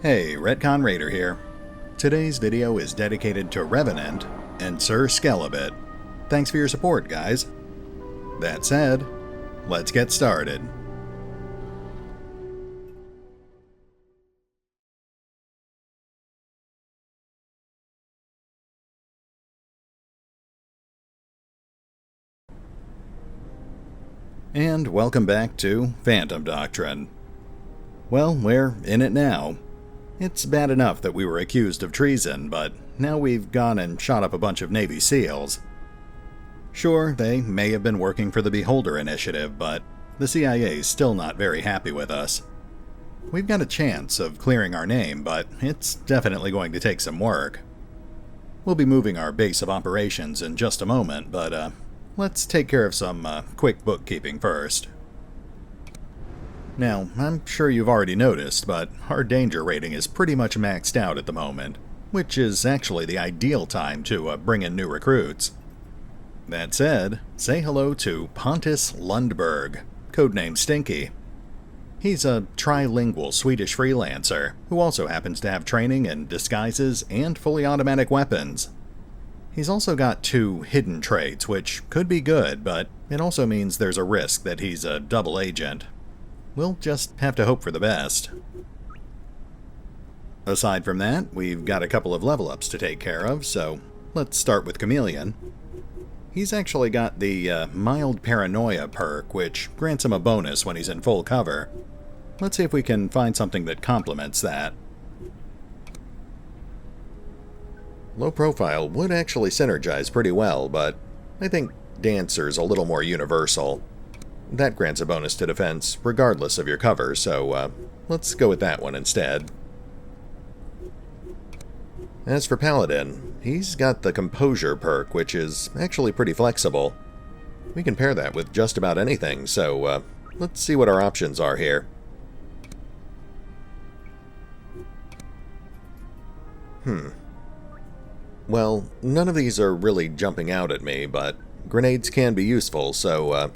Hey, RetconRaider here. Today's video is dedicated to Revenant and Sir Skelibate. Thanks for your support, guys. That said, let's get started. And welcome back to Phantom Doctrine. Well, we're in it now. It's bad enough that we were accused of treason, but now we've gone and shot up a bunch of Navy SEALs. Sure, they may have been working for the Beholder Initiative, but the CIA's still not very happy with us. We've got a chance of clearing our name, but it's definitely going to take some work. We'll be moving our base of operations in just a moment, but let's take care of some quick bookkeeping first. Now, I'm sure you've already noticed, but our danger rating is pretty much maxed out at the moment, which is actually the ideal time to bring in new recruits. That said, say hello to Pontus Lundberg, codename Stinky. He's a trilingual Swedish freelancer who also happens to have training in disguises and fully automatic weapons. He's also got 2 hidden traits, which could be good, but it also means there's a risk that he's a double agent. We'll just have to hope for the best. Aside from that, we've got a couple of level ups to take care of, so let's start with Chameleon. He's actually got the mild paranoia perk, which grants him a bonus when he's in full cover. Let's see if we can find something that complements that. Low profile would actually synergize pretty well, but I think Dancer's a little more universal. That grants a bonus to defense regardless of your cover, so let's go with that one instead. As for Paladin, he's got the Composure perk, which is actually pretty flexible. We can pair that with just about anything, so let's see what our options are here. Well, none of these are really jumping out at me, but grenades can be useful, so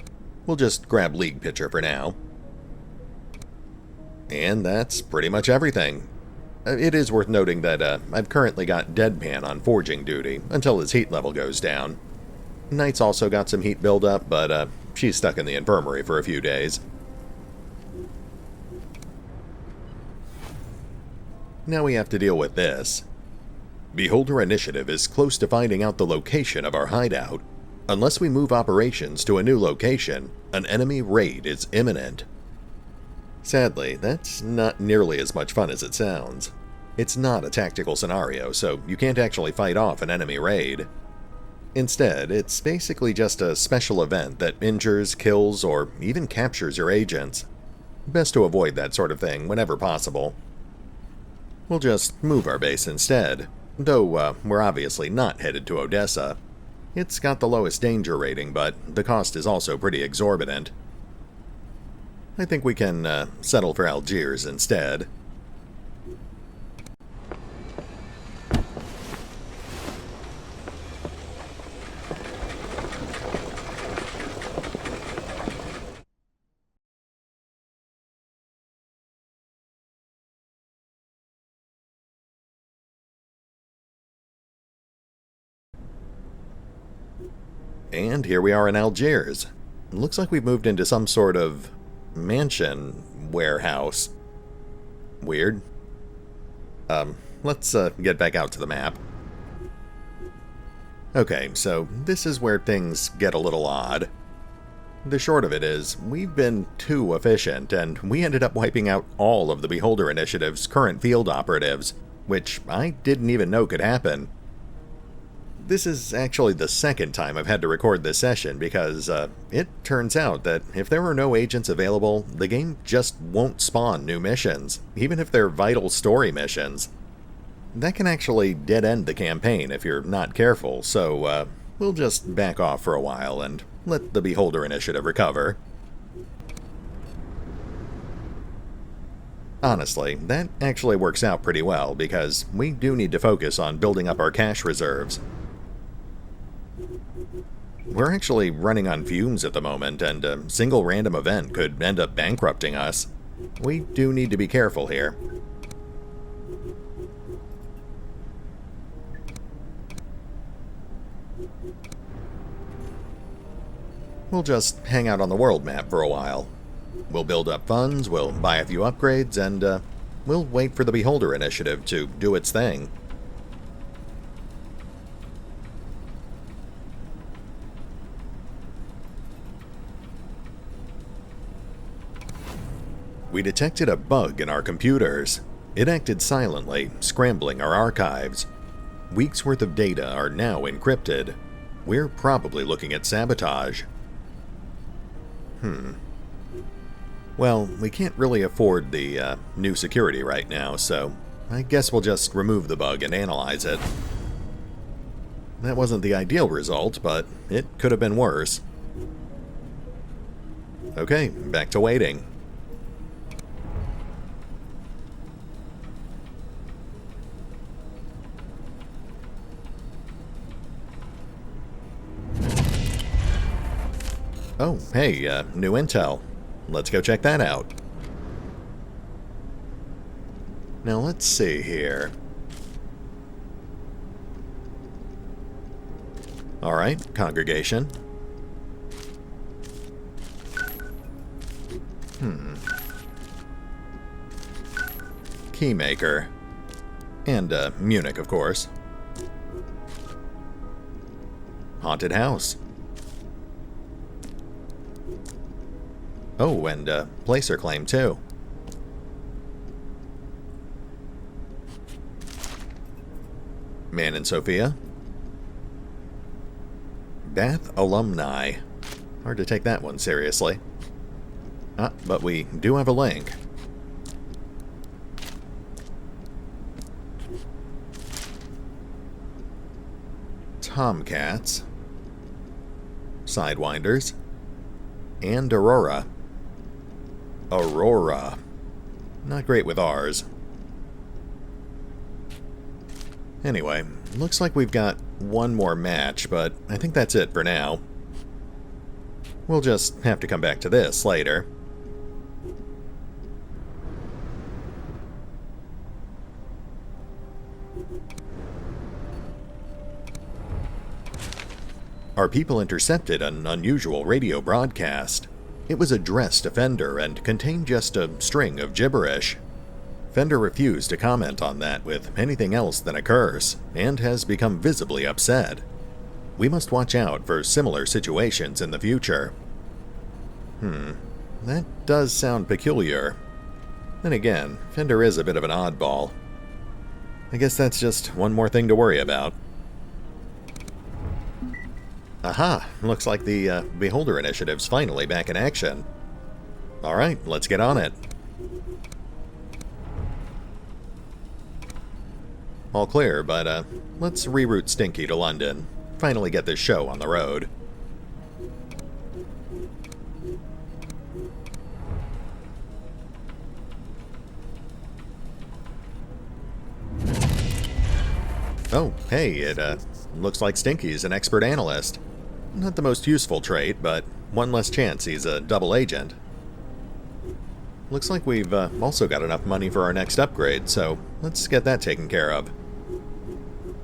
we'll just grab League Pitcher for now. And that's pretty much everything. It is worth noting that I've currently got Deadpan on forging duty until his heat level goes down. Knight's also got some heat buildup, but she's stuck in the infirmary for a few days. Now we have to deal with this. Beholder Initiative is close to finding out the location of our hideout. Unless we move operations to a new location, an enemy raid is imminent. Sadly, that's not nearly as much fun as it sounds. It's not a tactical scenario, so you can't actually fight off an enemy raid. Instead, it's basically just a special event that injures, kills, or even captures your agents. Best to avoid that sort of thing whenever possible. We'll just move our base instead, though we're obviously not headed to Odessa. It's got the lowest danger rating, but the cost is also pretty exorbitant. I think we can settle for Algiers instead. And here we are in Algiers. Looks like we've moved into some sort of mansion warehouse. Weird. Let's get back out to the map. Okay, so this is where things get a little odd. The short of it is, we've been too efficient, and we ended up wiping out all of the Beholder Initiative's current field operatives, which I didn't even know could happen. This is actually the second time I've had to record this session because it turns out that if there are no agents available, the game just won't spawn new missions, even if they're vital story missions. That can actually dead-end the campaign if you're not careful, so we'll just back off for a while and let the Beholder Initiative recover. Honestly, that actually works out pretty well because we do need to focus on building up our cash reserves. We're actually running on fumes at the moment, and a single random event could end up bankrupting us. We do need to be careful here. We'll just hang out on the world map for a while. We'll build up funds, we'll buy a few upgrades, and we'll wait for the Beholder Initiative to do its thing. We detected a bug in our computers. It acted silently, scrambling our archives. Weeks' worth of data are now encrypted. We're probably looking at sabotage. Well, we can't really afford the new security right now, so I guess we'll just remove the bug and analyze it. That wasn't the ideal result, but it could have been worse. Okay, back to waiting. Oh, hey, new intel. Let's go check that out. Now let's see here. Alright, congregation. Keymaker. And, Munich, of course. Haunted house. Oh, and placer claim, too. Man in Sophia. Bath alumni. Hard to take that one seriously. But we do have a link. Tomcats. Sidewinders. And Aurora. Aurora. Not great with R's. Anyway, looks like we've got one more match, but I think that's it for now. We'll just have to come back to this later. Our people intercepted an unusual radio broadcast. It was addressed to Fender and contained just a string of gibberish. Fender refused to comment on that with anything else than a curse, and has become visibly upset. We must watch out for similar situations in the future. That does sound peculiar. Then again, Fender is a bit of an oddball. I guess that's just one more thing to worry about. Aha! Looks like the Beholder Initiative's finally back in action. Alright, let's get on it. All clear, but let's reroute Stinky to London. Finally get this show on the road. Oh, hey, it looks like Stinky's an expert analyst. Not the most useful trait, but one less chance he's a double agent. Looks like we've also got enough money for our next upgrade, so let's get that taken care of.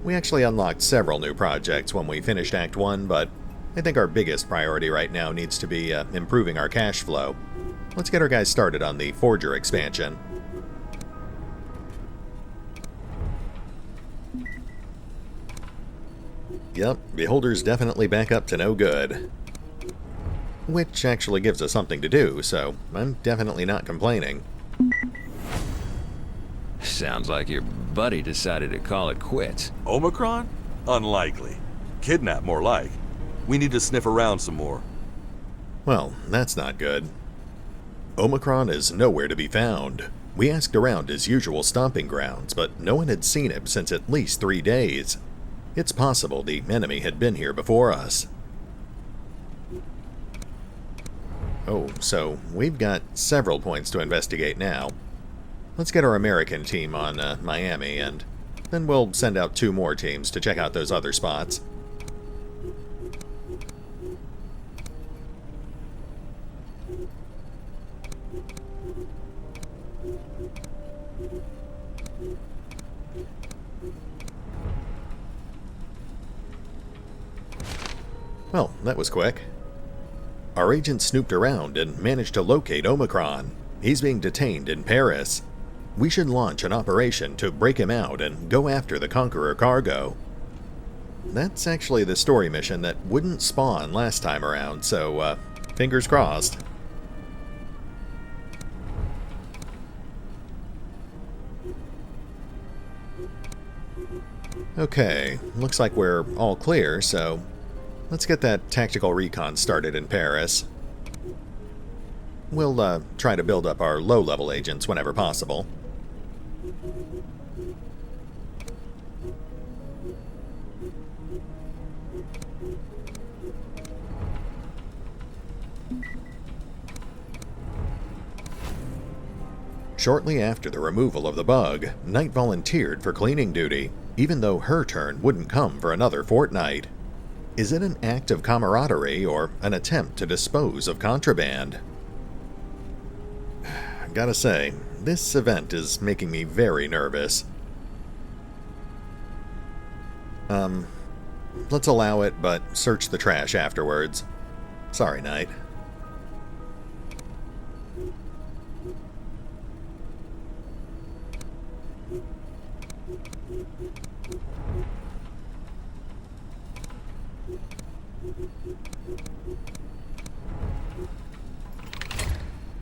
We actually unlocked several new projects when we finished Act 1, but I think our biggest priority right now needs to be improving our cash flow. Let's get our guys started on the Forger expansion. Yep, Beholder's definitely back up to no good. Which actually gives us something to do, so I'm definitely not complaining. Sounds like your buddy decided to call it quits. Omicron? Unlikely. Kidnap, more like. We need to sniff around some more. Well, that's not good. Omicron is nowhere to be found. We asked around his usual stomping grounds, but no one had seen him since at least 3 days. It's possible the enemy had been here before us. Oh, so we've got several points to investigate now. Let's get our American team on Miami, and then we'll send out 2 more teams to check out those other spots. Well, that was quick. Our agent snooped around and managed to locate Omicron. He's being detained in Paris. We should launch an operation to break him out and go after the Conqueror cargo. That's actually the story mission that wouldn't spawn last time around, so fingers crossed. Okay, looks like we're all clear, so let's get that tactical recon started in Paris. We'll try to build up our low-level agents whenever possible. Shortly after the removal of the bug, Knight volunteered for cleaning duty, even though her turn wouldn't come for another fortnight. Is it an act of camaraderie or an attempt to dispose of contraband? Gotta say, this event is making me very nervous. Let's allow it, but search the trash afterwards. Sorry, Knight.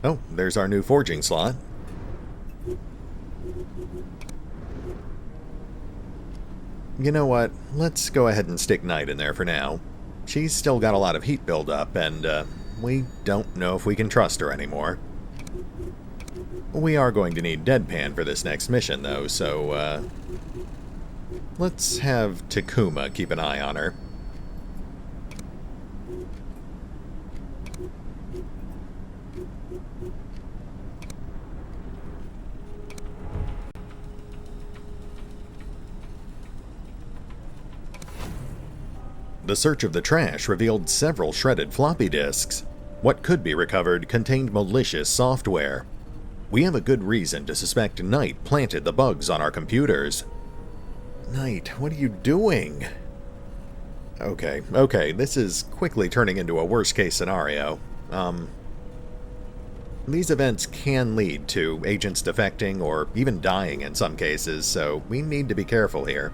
Oh, there's our new forging slot. You know what? Let's go ahead and stick Knight in there for now. She's still got a lot of heat buildup, and we don't know if we can trust her anymore. We are going to need Deadpan for this next mission, though, so let's have Takuma keep an eye on her. The search of the trash revealed several shredded floppy disks. What could be recovered contained malicious software. We have a good reason to suspect Knight planted the bugs on our computers. Knight, what are you doing? Okay, this is quickly turning into a worst-case scenario. These events can lead to agents defecting or even dying in some cases, so we need to be careful here.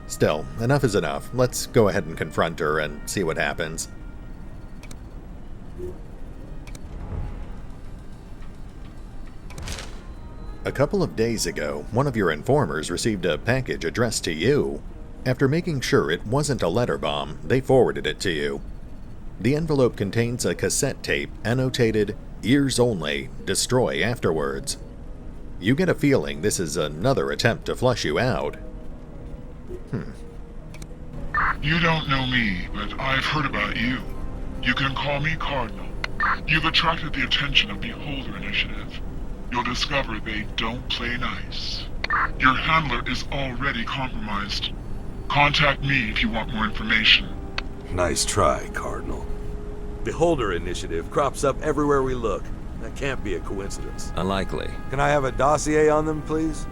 Still, enough is enough. Let's go ahead and confront her and see what happens. A couple of days ago, one of your informers received a package addressed to you. After making sure it wasn't a letter bomb, they forwarded it to you. The envelope contains a cassette tape annotated, "Ears only, destroy afterwards." You get a feeling this is another attempt to flush you out. You don't know me, but I've heard about you. You can call me Cardinal. You've attracted the attention of Beholder Initiative. You'll discover they don't play nice. Your handler is already compromised. Contact me if you want more information. Nice try, Cardinal. Beholder Initiative crops up everywhere we look. That can't be a coincidence. Unlikely. Can I have a dossier on them, please?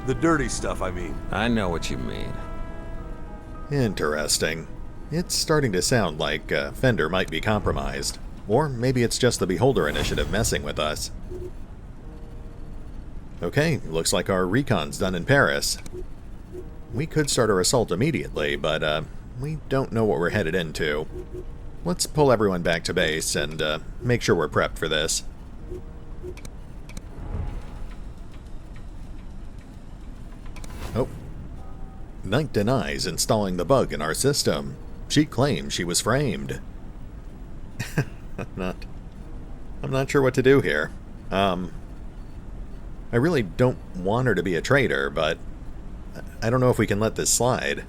The dirty stuff, I mean. I know what you mean. Interesting. It's starting to sound like Fender might be compromised. Or maybe it's just the Beholder Initiative messing with us. Okay, looks like our recon's done in Paris. We could start our assault immediately, but we don't know what we're headed into. Let's pull everyone back to base and make sure we're prepped for this. Oh. Knight denies installing the bug in our system. She claims she was framed. I'm not sure what to do here. I really don't want her to be a traitor, but I don't know if we can let this slide.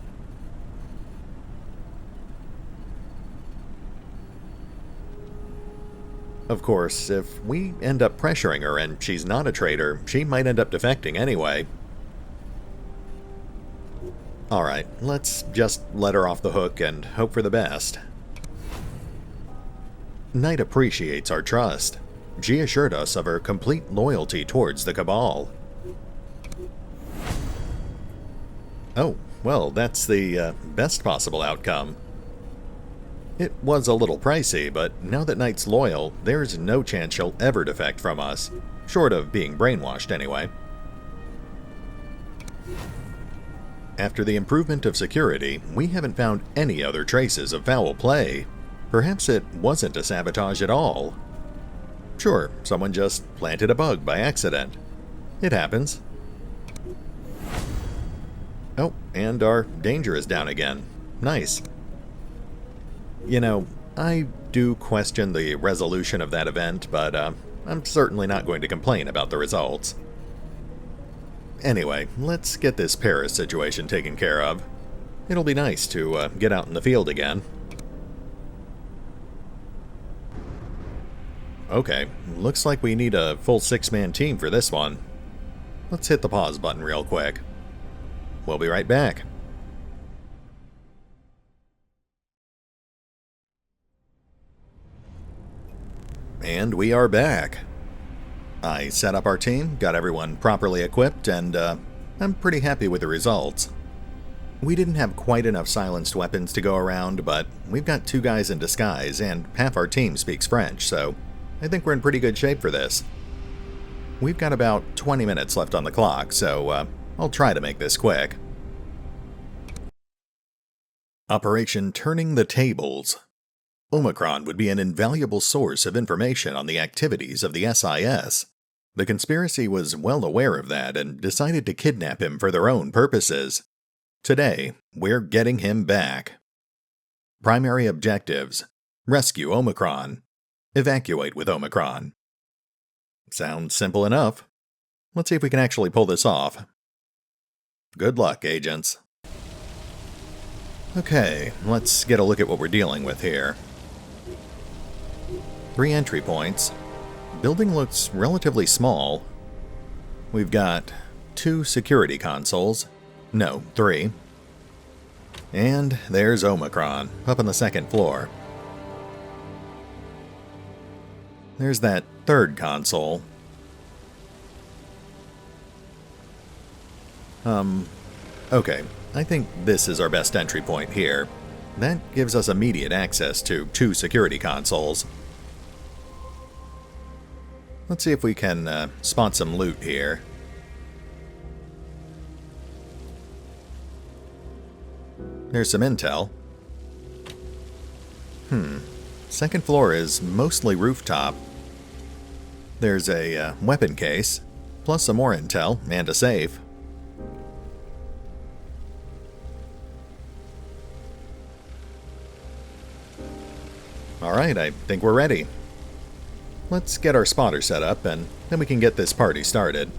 Of course, if we end up pressuring her and she's not a traitor, she might end up defecting anyway. Alright, let's just let her off the hook and hope for the best. Knight appreciates our trust. She assured us of her complete loyalty towards the Cabal. Oh, well, that's the best possible outcome. It was a little pricey, but now that Knight's loyal, there's no chance she'll ever defect from us. Short of being brainwashed, anyway. After the improvement of security, we haven't found any other traces of foul play. Perhaps it wasn't a sabotage at all. Sure, someone just planted a bug by accident. It happens. Oh, and our danger is down again. Nice. You know, I do question the resolution of that event, but I'm certainly not going to complain about the results. Anyway, let's get this Paris situation taken care of. It'll be nice to get out in the field again. Okay, looks like we need a full 6-man team for this one. Let's hit the pause button real quick. We'll be right back. And we are back. I set up our team, got everyone properly equipped, and I'm pretty happy with the results. We didn't have quite enough silenced weapons to go around, but we've got 2 guys in disguise, and half our team speaks French, so I think we're in pretty good shape for this. We've got about 20 minutes left on the clock, so I'll try to make this quick. Operation Turning the Tables. Omicron would be an invaluable source of information on the activities of the SIS. The conspiracy was well aware of that and decided to kidnap him for their own purposes. Today, we're getting him back. Primary objectives: rescue Omicron. Evacuate with Omicron. Sounds simple enough. Let's see if we can actually pull this off. Good luck, agents. Okay, let's get a look at what we're dealing with here. 3 entry points. Building looks relatively small. We've got 2 security consoles. No, 3. And there's Omicron, up on the 2nd floor. There's that 3rd console. Okay, I think this is our best entry point here. That gives us immediate access to 2 security consoles. Let's see if we can spot some loot here. There's some intel. 2nd floor is mostly rooftop. There's a weapon case, plus some more intel and a safe. Alright, I think we're ready. Let's get our spotter set up, and then we can get this party started.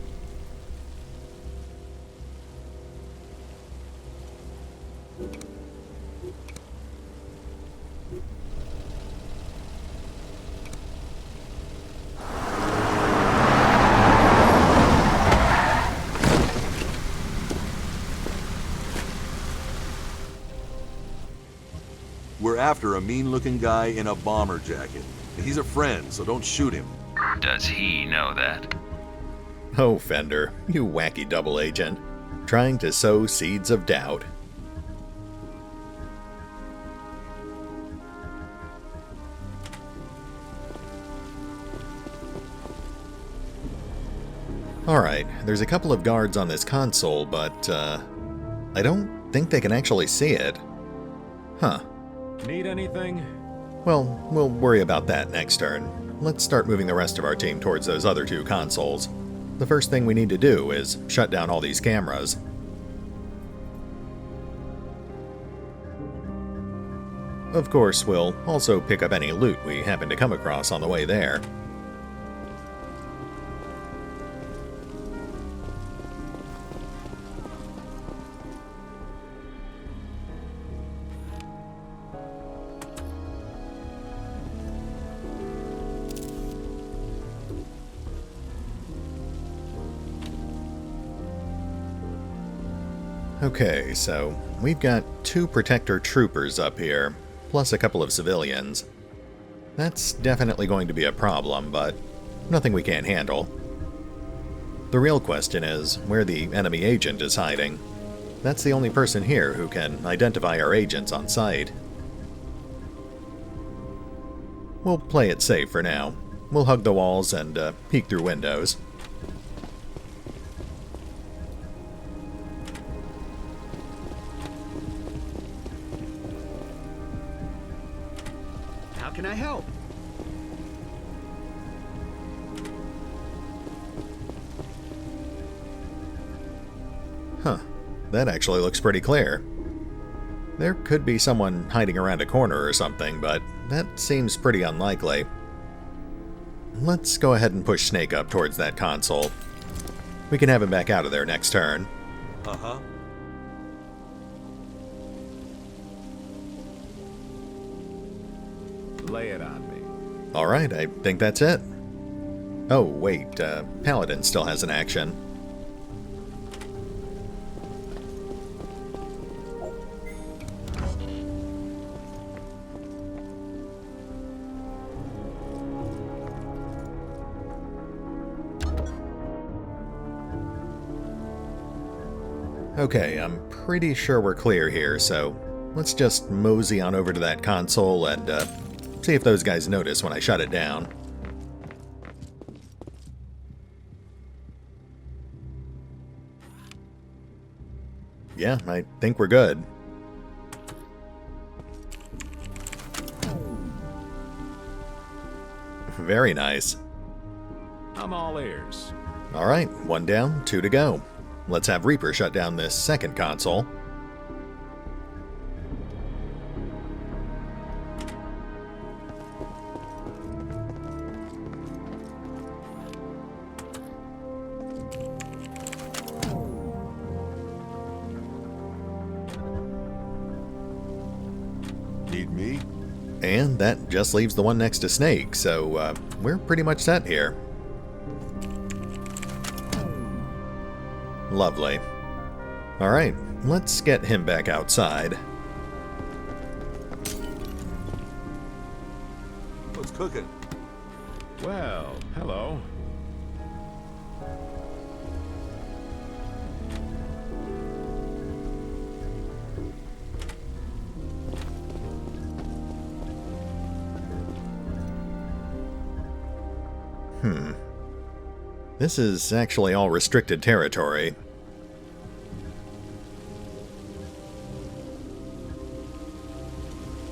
We're after a mean-looking guy in a bomber jacket. He's a friend, so don't shoot him. Does he know that? Oh, Fender, you wacky double agent, trying to sow seeds of doubt. Alright, there's a couple of guards on this console, but I don't think they can actually see it. Huh. Need anything? Well, we'll worry about that next turn. Let's start moving the rest of our team towards those other 2 consoles. The first thing we need to do is shut down all these cameras. Of course, we'll also pick up any loot we happen to come across on the way there. Okay, so we've got 2 protector troopers up here, plus a couple of civilians. That's definitely going to be a problem, but nothing we can't handle. The real question is where the enemy agent is hiding. That's the only person here who can identify our agents on site. we'll play it safe for now. We'll hug the walls and peek through windows. How can I help? Huh. That actually looks pretty clear. There could be someone hiding around a corner or something, but that seems pretty unlikely. Let's go ahead and push Snake up towards that console. We can have him back out of there next turn. Uh-huh. Lay it on me. Alright, I think that's it. Oh, wait, Paladin still has an action. Okay, I'm pretty sure we're clear here, so let's just mosey on over to that console and see if those guys notice when I shut it down. Yeah, I think we're good. Very nice. I'm all ears. Alright, 1 down, 2 to go. Let's have Reaper shut down this second console. Need me? And that just leaves the one next to Snake, so we're pretty much set here. Lovely. Alright, let's get him back outside. What's cooking? Well, hello. This is actually all restricted territory.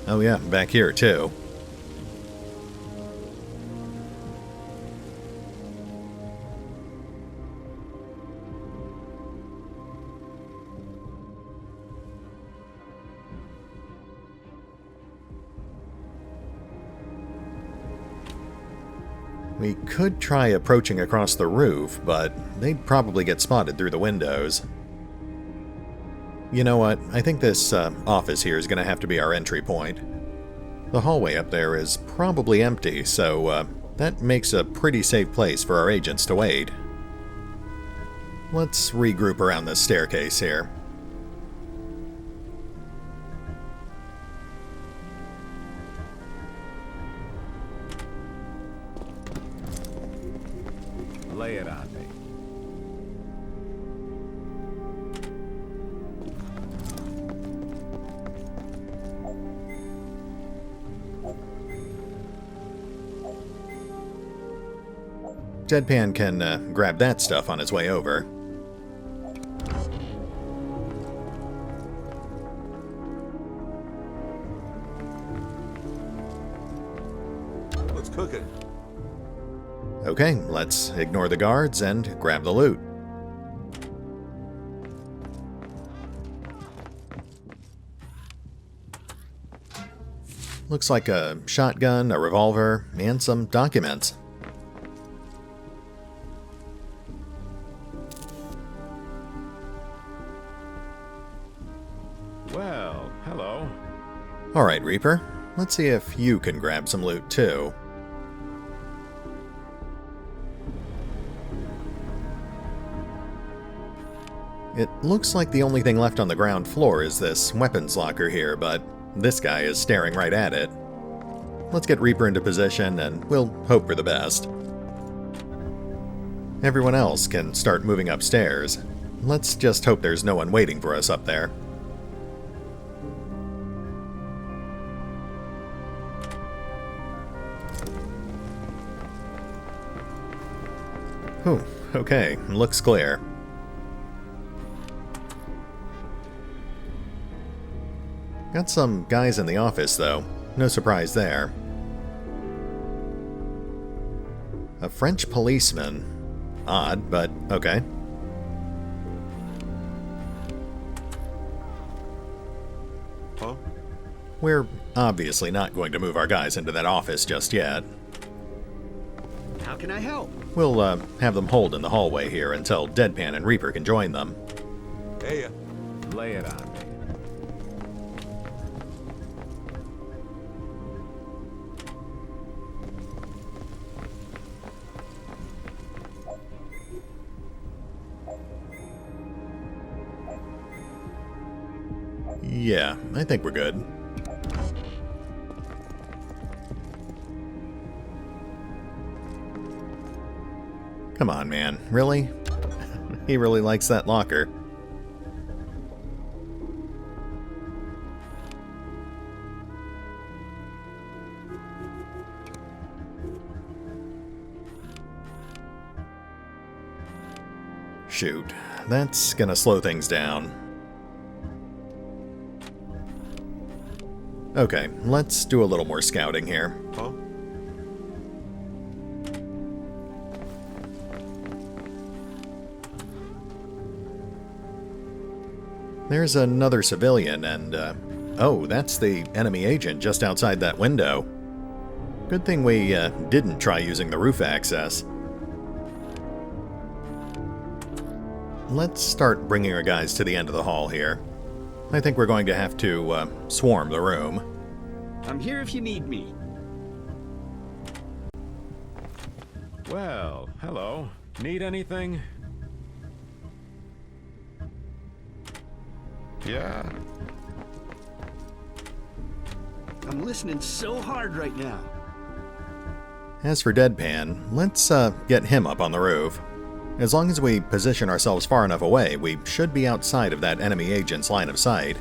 Oh yeah, back here too. We could try approaching across the roof, but they'd probably get spotted through the windows. You know what? I think this office here is going to have to be our entry point. The hallway up there is probably empty, so that makes a pretty safe place for our agents to wait. Let's regroup around this staircase here. Lay it on me. Deadpan can grab that stuff on his way over. What's cooking? Okay, let's ignore the guards and grab the loot. Looks like a shotgun, a revolver, and some documents. Well, hello. Alright, Reaper. Let's see if you can grab some loot too. It looks like the only thing left on the ground floor is this weapons locker here, but this guy is staring right at it. Let's get Reaper into position and we'll hope for the best. Everyone else can start moving upstairs. Let's just hope there's no one waiting for us up there. Whew, okay, looks clear. Got some guys in the office, though. No surprise there. A French policeman. Odd, but okay. Huh? We're obviously not going to move our guys into that office just yet. How can I help? We'll have them hold in the hallway here until Deadpan and Reaper can join them. Hey, Lay it on me. Yeah, I think we're good. Come on, man. Really? He really likes that locker. Shoot. That's gonna slow things down. Okay, let's do a little more scouting here. huh? There's another civilian, and, oh, that's the enemy agent just outside that window. Good thing we, didn't try using the roof access. Let's start bringing our guys to the end of the hall here. I think we're going to have to, swarm the room. I'm here if you need me. Well, hello. Need anything? Yeah. I'm listening so hard right now. As for Deadpan, let's, get him up on the roof. As long as we position ourselves far enough away, we should be outside of that enemy agent's line of sight.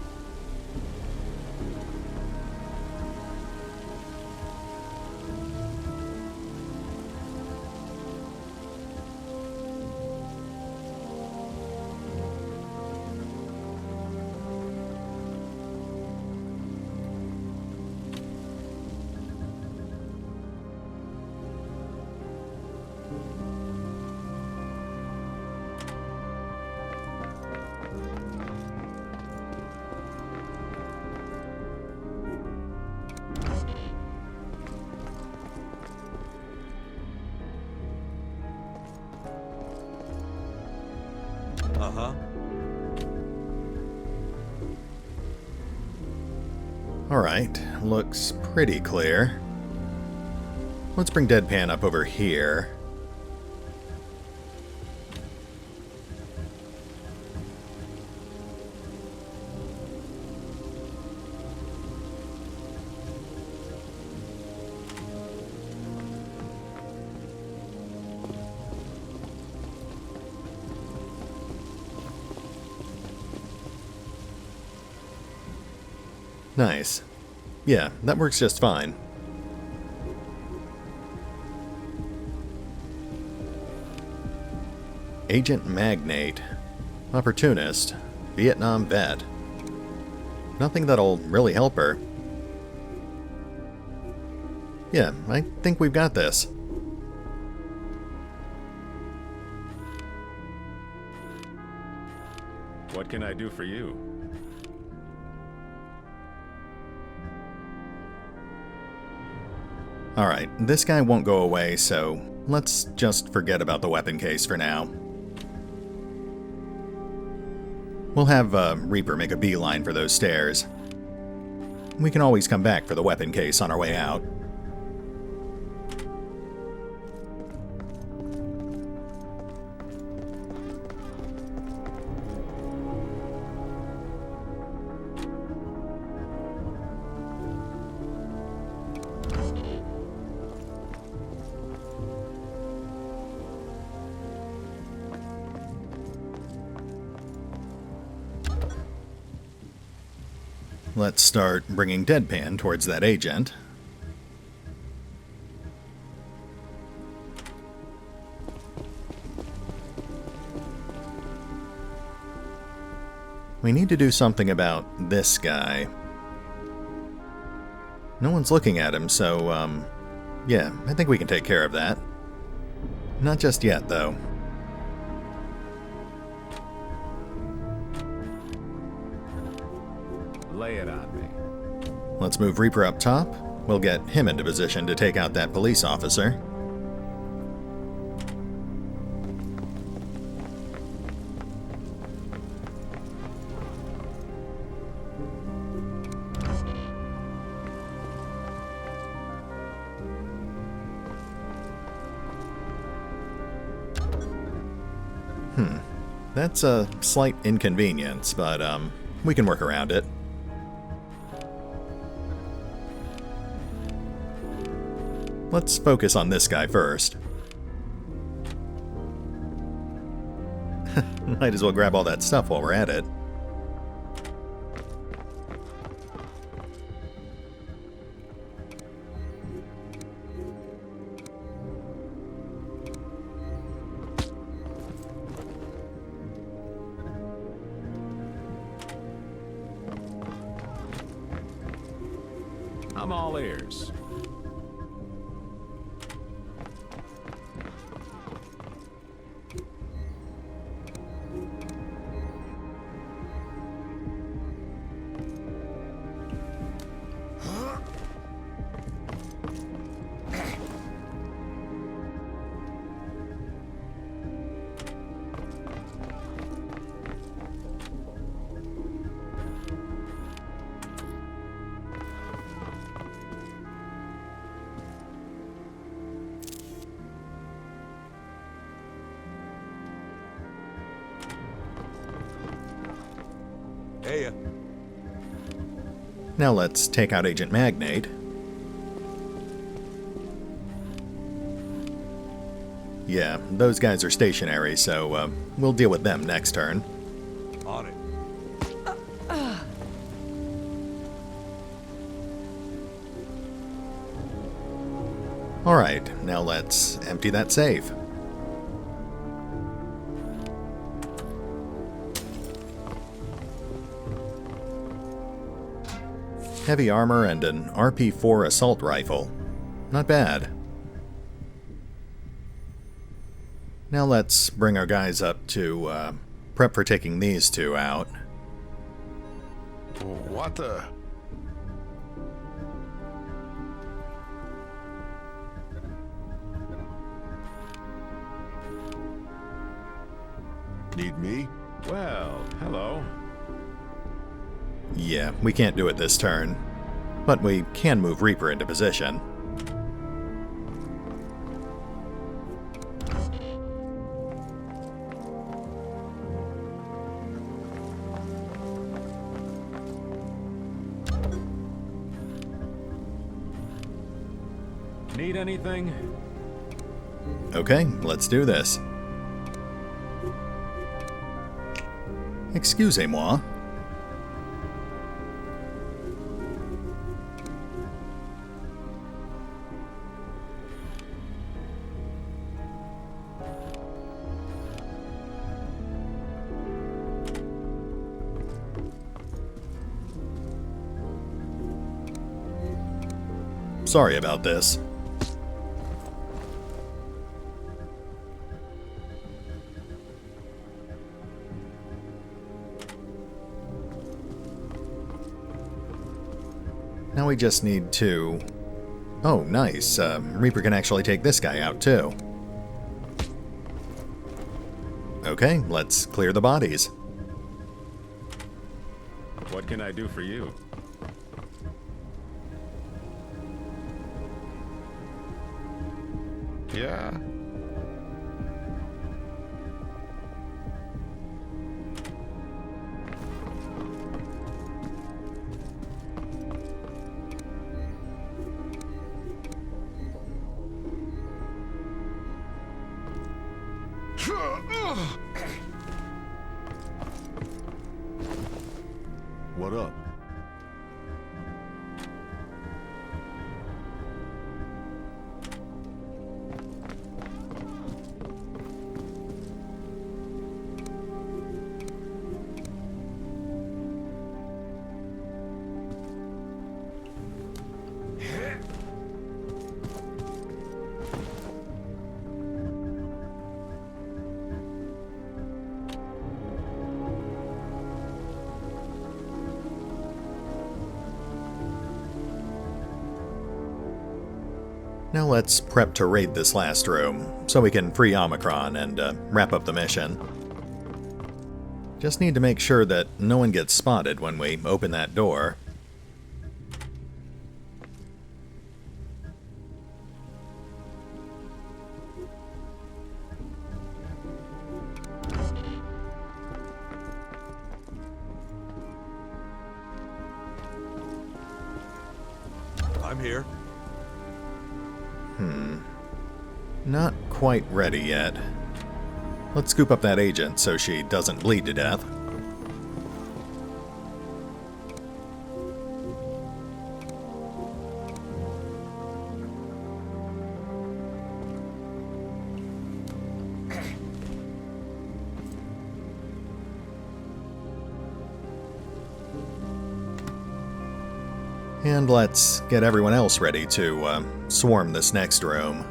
Uh-huh. Alright, looks pretty clear. Let's bring Deadpan up over here. Nice. Yeah, that works just fine. Agent Magnate. Opportunist. Vietnam vet. Nothing that'll really help her. Yeah, I think we've got this. What can I do for you? Alright, this guy won't go away, so let's just forget about the weapon case for now. We'll have Reaper make a beeline for those stairs. We can always come back for the weapon case on our way out. Let's start bringing Deadpan towards that agent. We need to do something about this guy. No one's looking at him, so, yeah, I think we can take care of that. Not just yet, though. Lay it on me. Let's move Reaper up top. We'll get him into position to take out that police officer. That's a slight inconvenience, but, we can work around it. Let's focus on this guy first. Might as well grab all that stuff while we're at it. I'm all ears. Hey, Now let's take out Agent Magnate. Yeah, those guys are stationary, so we'll deal with them next turn. on it. Alright, now let's empty that safe. Heavy armor and an RP4 assault rifle. Not bad. Now let's bring our guys up to prep for taking these two out. What the? Need me? Well, hello. Yeah, we can't do it this turn, but we can move Reaper into position. Need anything? Okay, let's do this. Excusez-moi. Sorry about this. Now we just need to... Oh, nice. Reaper can actually take this guy out, too. Okay, let's clear the bodies. What can I do for you? Yeah. What up? Now let's prep to raid this last room, so we can free Omicron and wrap up the mission. Just need to make sure that no one gets spotted when we open that door. I'm here. Not quite ready yet. Let's scoop up that agent so she doesn't bleed to death. And let's get everyone else ready to swarm this next room.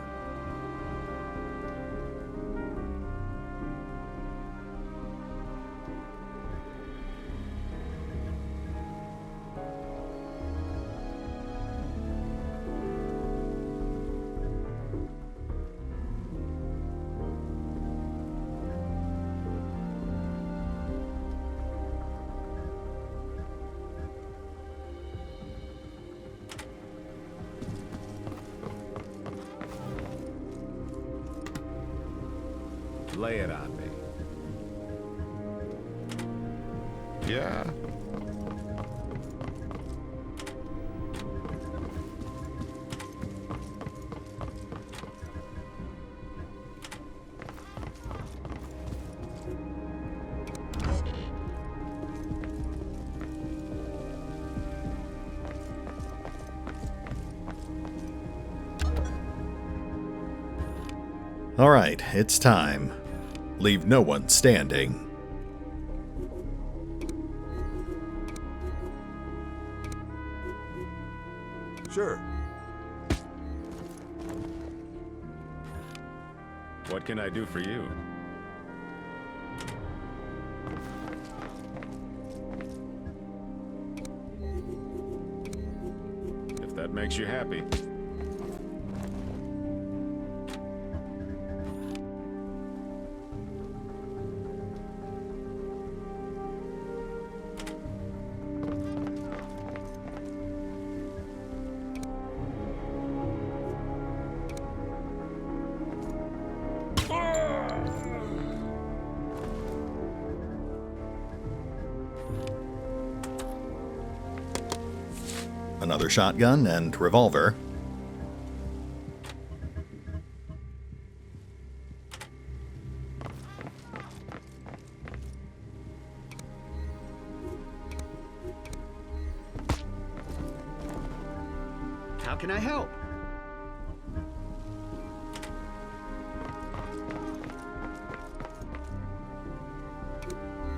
Lay it on me. Yeah. All right, it's time. Leave no one standing. Sure. What can I do for you? If that makes you happy. Another shotgun and revolver. How can I help?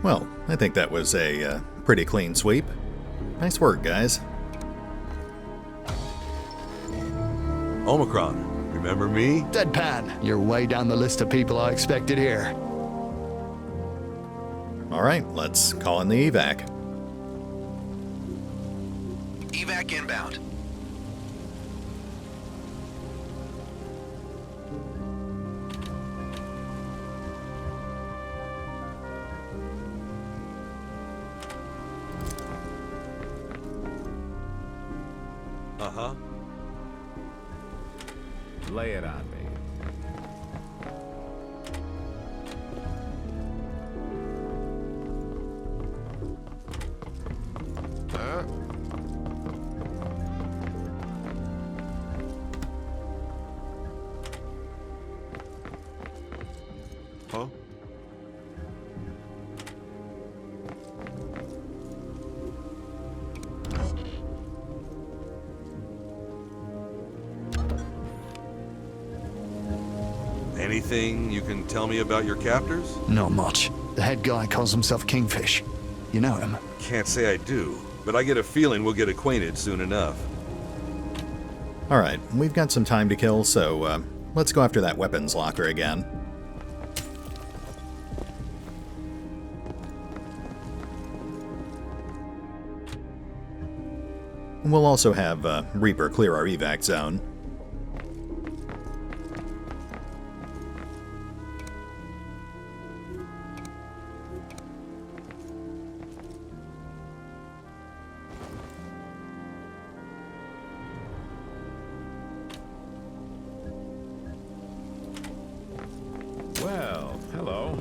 Well, I think that was a pretty clean sweep. Nice work, guys. Omicron, remember me? Deadpan, you're way down the list of people I expected here. All right, let's call in the evac. Evac inbound. Uh-huh. Lay it on me. Huh? Huh? Anything you can tell me about your captors? Not much. The head guy calls himself Kingfish. You know him? Can't say I do, but I get a feeling we'll get acquainted soon enough. All right, we've got some time to kill, so let's go after that weapons locker again. We'll also have Reaper clear our evac zone. hello.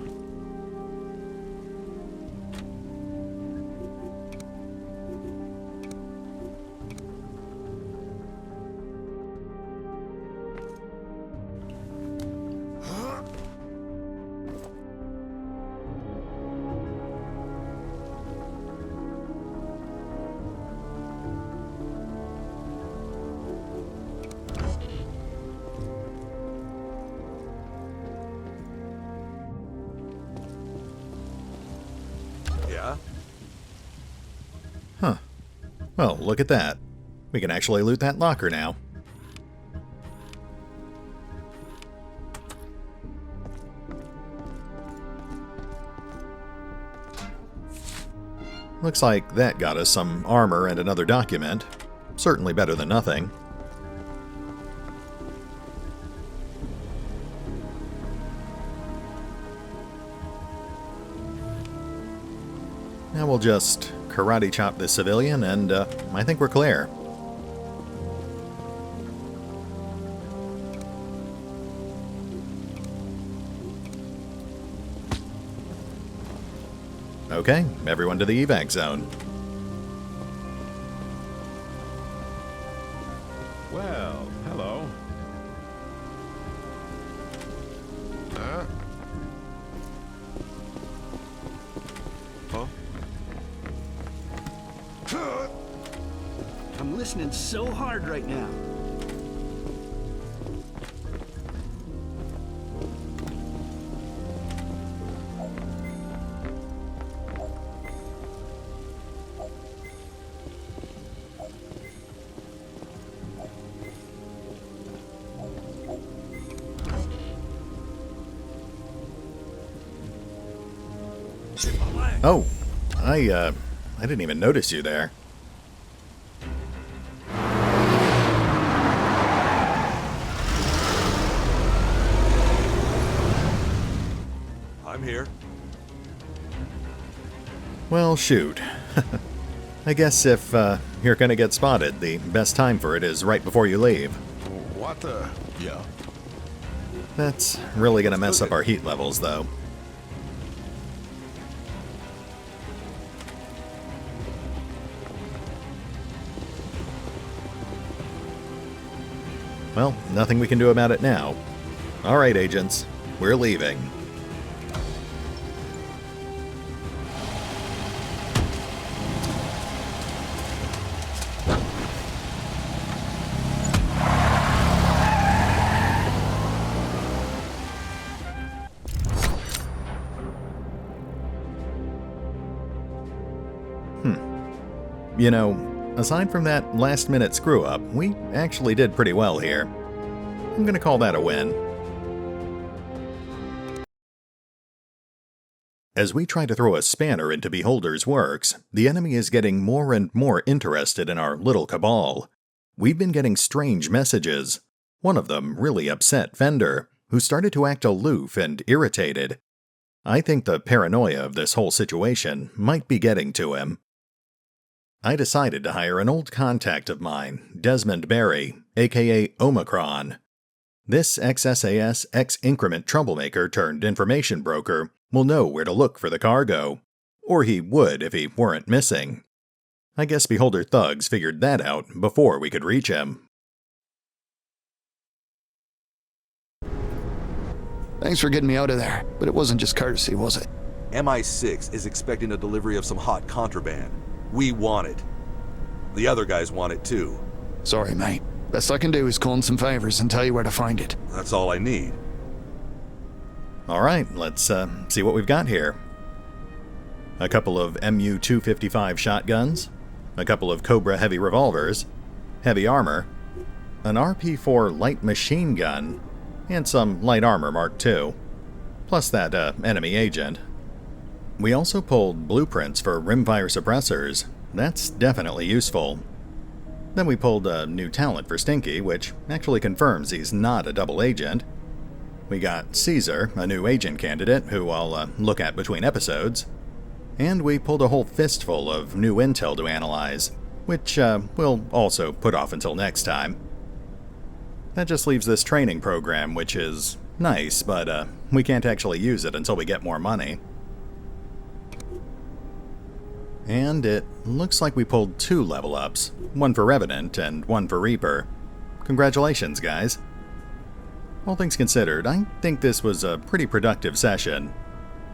Yeah? Huh. Well, look at that. We can actually loot that locker now. Looks like that got us some armor and another document. Certainly better than nothing. Now we'll just karate chop this civilian, and I think we're clear. Okay, everyone to the evac zone. Well, hello. Huh? I'm listening so hard right now. Oh, I didn't even notice you there. I'm here. Well, shoot. I guess if you're gonna get spotted, the best time for it is right before you leave. What the? Yeah. That's really gonna mess up our heat levels, though. Well, nothing we can do about it now. All right, agents, we're leaving. You know, aside from that last-minute screw-up, we actually did pretty well here. I'm gonna call that a win. As we try to throw a spanner into Beholder's works, the enemy is getting more and more interested in our little cabal. We've been getting strange messages. One of them really upset Fender, who started to act aloof and irritated. I think the paranoia of this whole situation might be getting to him. I decided to hire an old contact of mine, Desmond Barry, aka Omicron. This XSAS X-increment troublemaker turned information broker will know where to look for the cargo. Or he would if he weren't missing. I guess Beholder thugs figured that out before we could reach him. Thanks for getting me out of there, but it wasn't just courtesy, was it? MI6 is expecting a delivery of some hot contraband. We want it. The other guys want it too. Sorry, mate. Best I can do is call in some favors and tell you where to find it. That's all I need. Alright, let's see what we've got here. A couple of MU-255 shotguns, a couple of Cobra heavy revolvers, heavy armor, an RP-4 light machine gun, and some light armor Mark II, plus that enemy agent. We also pulled blueprints for rimfire suppressors. That's definitely useful. Then we pulled a new talent for Stinky, which actually confirms he's not a double agent. We got Caesar, a new agent candidate who I'll look at between episodes. And we pulled a whole fistful of new intel to analyze, which we'll also put off until next time. That just leaves this training program, which is Nice, but we can't actually use it until we get more money. And it looks like we pulled 2 level ups, one for Revenant and one for Reaper. Congratulations, guys. All things considered, I think this was a pretty productive session.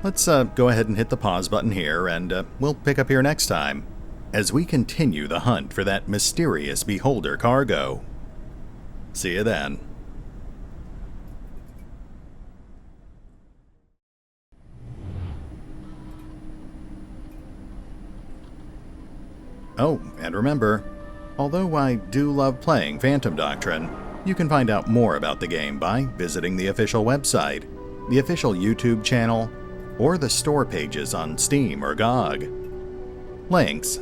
Let's go ahead and hit the pause button here, and we'll pick up here next time, as we continue the hunt for that mysterious Beholder cargo. See you then. Oh, and remember, although I do love playing Phantom Doctrine, you can find out more about the game by visiting the official website, the official YouTube channel, or the store pages on Steam or GOG. Links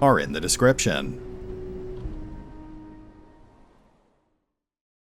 are in the description.